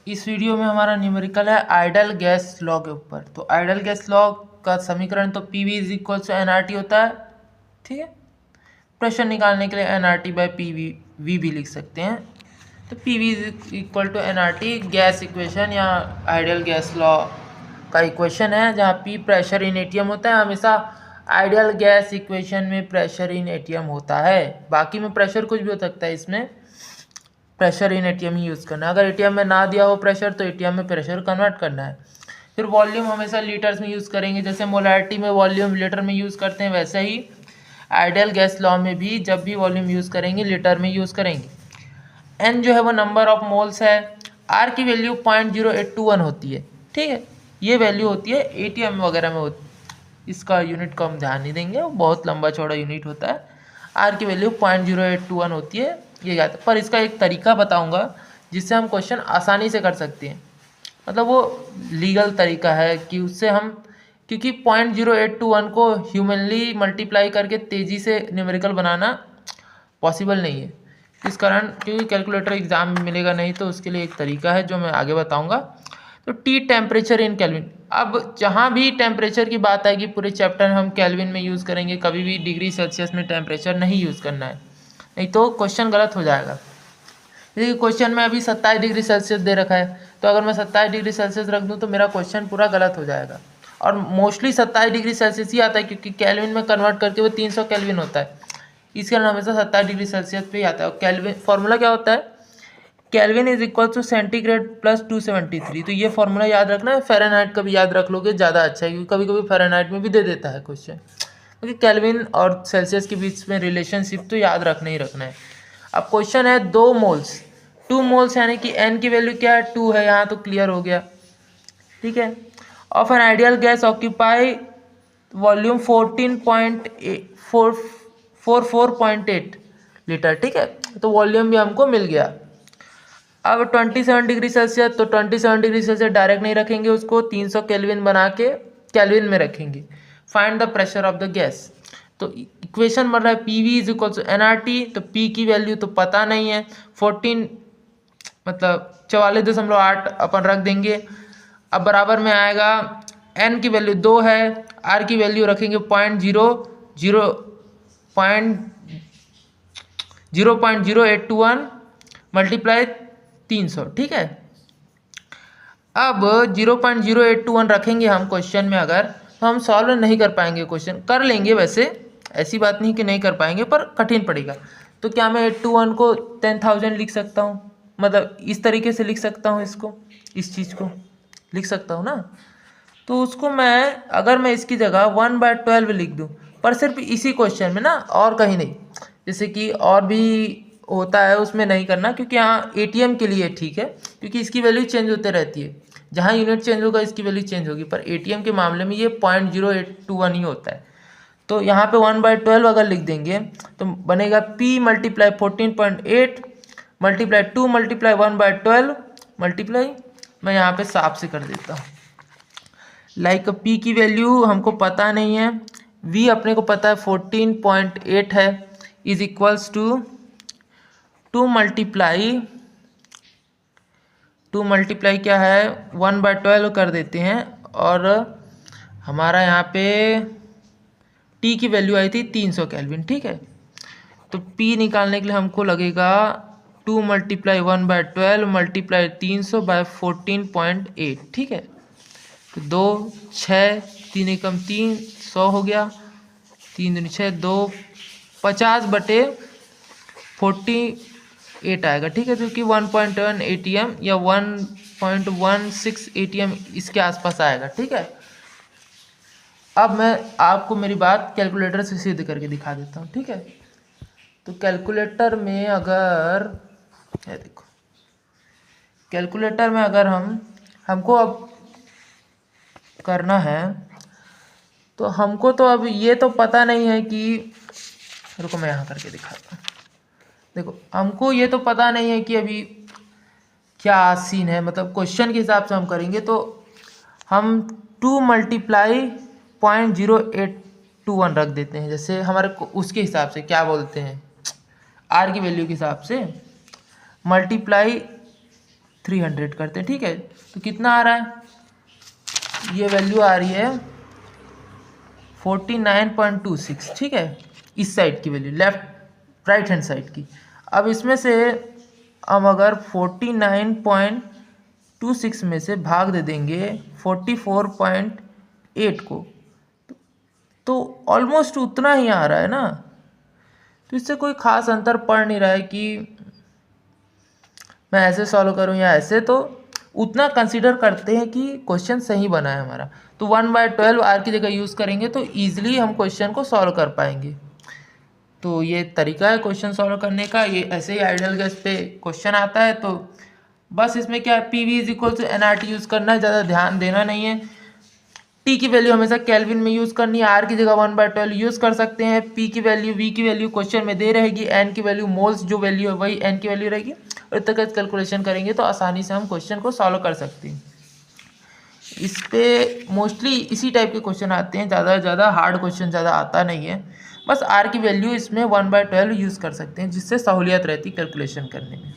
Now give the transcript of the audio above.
इस वीडियो में हमारा न्यूमेरिकल है आइडल गैस लॉ के ऊपर। तो आइडल गैस लॉ का समीकरण तो P V is equal to N R T होता है, ठीक है। प्रेशर निकालने के लिए N R T by P V भी लिख सकते हैं। तो P V is equal to N R T gas equation या आइडल गैस लॉ का इक्वेशन है, जहाँ पी प्रेशर इन एटीएम होता है। हमेशा आइडियल गैस इक्वेशन में प्रेशर इन एटीएम होता है, बाकी में प्रेशर कुछ भी हो सकता है, इसमें pressure in ATM he use करना है। अगर एटीएम में ना दिया हो प्रेशर तो एटीएम में प्रेशर कन्वर्ट करना है। फिर वॉल्यूम हमेशा लीटर्स में यूज़ करेंगे, जैसे मोलैरिटी में वॉल्यूम लीटर में यूज़ करते हैं, वैसे ही आइडियल गैस लॉ में भी जब भी वॉल्यूम यूज़ करेंगे लीटर में यूज़ करेंगे। एन जो है वो नंबर ऑफ मोल्स है। आर की वैल्यू 0.0821 होती है, ठीक है। ये वैल्यू होती है एटीएम वगैरह में होती, इसका यूनिट को हम ध्यान नहीं देंगे, वो बहुत लंबा चौड़ा यूनिट होता है। आर की वैल्यू 0.0821 होती है, ये याद है। पर इसका एक तरीका बताऊंगा जिससे हम क्वेश्चन आसानी से कर सकते हैं, मतलब वो लीगल तरीका है कि उससे हम, क्योंकि 0.0821 को ह्यूमनली मल्टीप्लाई करके तेज़ी से न्यूमेरिकल बनाना पॉसिबल नहीं है। इस कारण क्योंकि कैलकुलेटर एग्जाम में मिलेगा नहीं, तो उसके लिए एक तरीका है जो मैं आगे बताऊंगा। तो टी टेम्परेचर इन केल्विन। अब जहाँ भी टेम्परेचर की बात आएगी पूरे चैप्टर हम केल्विन में यूज़ करेंगे, कभी भी डिग्री सेल्सियस में टेम्परेचर नहीं यूज़ करना है, नहीं तो क्वेश्चन गलत हो जाएगा। जैसे क्वेश्चन में अभी 27 डिग्री सेल्सियस दे रखा है, तो अगर मैं 27 डिग्री सेल्सियस रख दूँ तो मेरा क्वेश्चन पूरा गलत हो जाएगा। और मोस्टली 27 डिग्री सेल्सियस ही आता है, क्योंकि केल्विन में कन्वर्ट करके वो 300 केल्विन होता है, इसके कारण हमेशा 27 डिग्री सेल्सियस पे ही आता है। और केल्विन फॉर्मूला क्या होता है, Kelvin is equal to centigrade plus 273। तो ये फॉर्मूला याद रखना है। फ़ारेनहाइट का भी याद रख लोगे ज़्यादा अच्छा है, क्योंकि कभी कभी फ़ारेनहाइट में भी दे देता है क्वेश्चन, क्योंकि केल्विन और सेल्सियस के बीच में रिलेशनशिप तो याद रखना ही रखना है। अब क्वेश्चन है 2 मोल्स, 2 मोल्स यानी कि एन की वैल्यू क्या है, 2 है, यहाँ तो क्लियर हो गया, ठीक है। Of an ideal gas occupy volume 44.8 litre, ठीक है। तो वॉल्यूम भी हमको मिल गया। अब 27 डिग्री सेल्सियस, तो 27 डिग्री सेल्सियस डायरेक्ट नहीं रखेंगे, उसको 300 केल्विन बना के केल्विन में रखेंगे। Find the pressure of the gas. तो इक्वेशन बन रहा है P V is equal to N R T. तो पी की वैल्यू तो पता नहीं है, 14 मतलब 44.8 अपन रख देंगे। अब बराबर में आएगा एन की वैल्यू 2 है, आर की वैल्यू रखेंगे 0.0821 मल्टीप्लाई 300, ठीक है। अब 0.0821 रखेंगे हम क्वेश्चन में, अगर तो हम सॉल्व नहीं कर पाएंगे, क्वेश्चन कर लेंगे वैसे, ऐसी बात नहीं कि नहीं कर पाएंगे, पर कठिन पड़ेगा। तो क्या मैं 821 को 10,000 लिख सकता हूँ, मतलब इस तरीके से लिख सकता हूँ, इसको, इस चीज़ को लिख सकता हूँ ना। तो उसको मैं, अगर मैं इसकी जगह 1/12 लिख दूँ, पर सिर्फ इसी क्वेश्चन में ना, और कहीं नहीं। जैसे कि और भी होता है उसमें नहीं करना, क्योंकि यहाँ एटीएम के लिए ठीक है, क्योंकि इसकी वैल्यू चेंज होते रहती है, जहाँ यूनिट चेंज होगा इसकी वैल्यू चेंज होगी, पर एटीएम के मामले में ये 0.0821 ही होता है। तो यहाँ पे 1/12 अगर लिख देंगे तो बनेगा P multiply 14.8 multiply 2 multiply 1/12 multiply, मैं यहाँ पे साफ से कर देता हूँ। लाइक P की वैल्यू हमको पता नहीं है, V अपने को पता है 14.8 है, इज इक्वल्स टू 2 मल्टीप्लाई क्या है 1/12 कर देते हैं। और हमारा यहाँ पे T की वैल्यू आई थी 300 केल्विन, ठीक है। तो P निकालने के लिए हमको लगेगा 2 मल्टीप्लाई 1/12 मल्टीप्लाई 300 बाय 14.8, ठीक है। तो 2 6 3 एकम 3 100 हो गया, 3 दूनी 6 2 50/48 आएगा, ठीक है। जो कि 1.1 ATM या 1.16 ATM इसके आसपास आएगा, ठीक है। अब मैं आपको मेरी बात कैलकुलेटर से सिद्ध करके दिखा देता हूँ, ठीक है। तो कैलकुलेटर में अगर, ये देखो, कैलकुलेटर में अगर हमको अब करना है, तो हमको तो अब ये तो पता नहीं है कि, रुको मैं यहाँ करके दिखाता हूँ। देखो हमको ये तो पता नहीं है कि अभी क्या सीन है, मतलब क्वेश्चन के हिसाब से हम करेंगे। तो हम 2 मल्टीप्लाई 0.0821 रख देते हैं, जैसे हमारे उसके हिसाब से क्या बोलते हैं, आर की वैल्यू के हिसाब से, मल्टीप्लाई 300 करते हैं, ठीक है। तो कितना आ रहा है, ये वैल्यू आ रही है 49.26, ठीक है, इस साइड की value, left right hand side की। अब इसमें से हम अगर 49.26 में से भाग दे देंगे 44.8 को, तो ऑलमोस्ट उतना ही आ रहा है ना। तो इससे कोई खास अंतर पड़ नहीं रहा है कि मैं ऐसे सॉल्व करूं या ऐसे, तो उतना कंसीडर करते हैं कि क्वेश्चन सही बना है हमारा। तो 1/12 आर की जगह यूज़ करेंगे तो ईजिली हम क्वेश्चन को सॉल्व कर पाएंगे। तो ये तरीका है क्वेश्चन सॉल्व करने का। ये ऐसे ही आइडियल गैस पे क्वेश्चन आता है, तो बस इसमें क्या है, P V is equal to NRT use करना है, ज़्यादा ध्यान देना नहीं है। टी की वैल्यू हमेशा केल्विन में यूज़ करनी है, आर की जगह 1/12 यूज़ कर सकते हैं। पी की वैल्यू, वी की वैल्यू क्वेश्चन में दे रहेगी, एन की वैल्यू मोल्स जो वैल्यू है वही एन की वैल्यू रहेगी। और इतना कैलकुलेशन करेंगे तो आसानी से हम क्वेश्चन को सॉल्व कर सकते हैं। इस पे मोस्टली इसी टाइप के क्वेश्चन आते हैं, ज़्यादा हार्ड क्वेश्चन ज़्यादा आता नहीं है। बस आर की वैल्यू इसमें 1/12 यूज़ कर सकते हैं, जिससे सहूलियत रहती है कैलकुलेशन करने में।